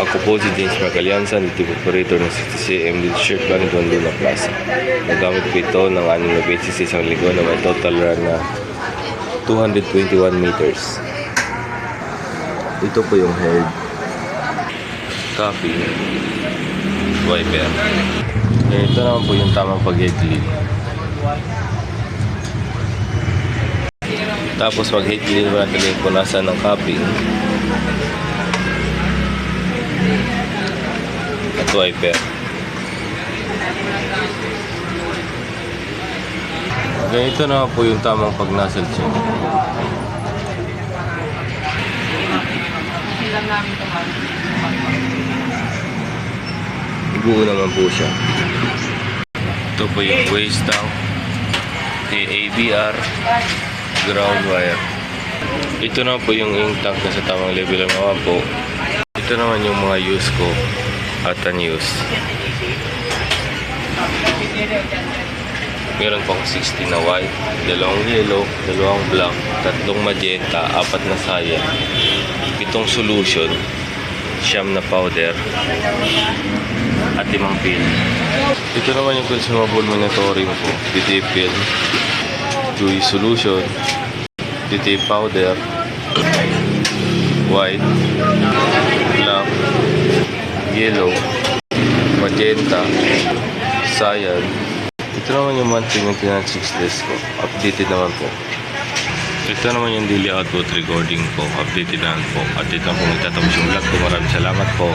Ako po si James Magalianza, Native Operator ng CTCM with Shirt Planet Luna Plaza. Nagamit po ito ng 6 na beses sa isang linggo na may total run na 221 meters. Ito po yung head, copy, wiper. Ito naman po yung tamang pag-head clean. Tapos mag-head clean mo natin yung punasan ng copy at wiper. Ganito naman po yung tamang pag-nozzle check. Buo naman po siya. Ito po yung waste tank, ABR, ground wire. Ito naman po yung ink tank na sa tamang level naman po. Ito naman yung mga use ko at unused. Meron pang 16 na white, 2 yellow, 2 black, 3 magenta, 4 na cyan, 7 solution, 9 na powder, at 5 pin. Ito naman yung consumable monitoring po. DTA pin, Dewey solution, DTA powder, white, black, yellow, magenta, cyan. Ito naman yung monthly maintenance list ko. Updated naman po. Ito naman yung daily output recording ko. Updated naman po. At ito na po magtatapos yung vlog ko. Maraming salamat po.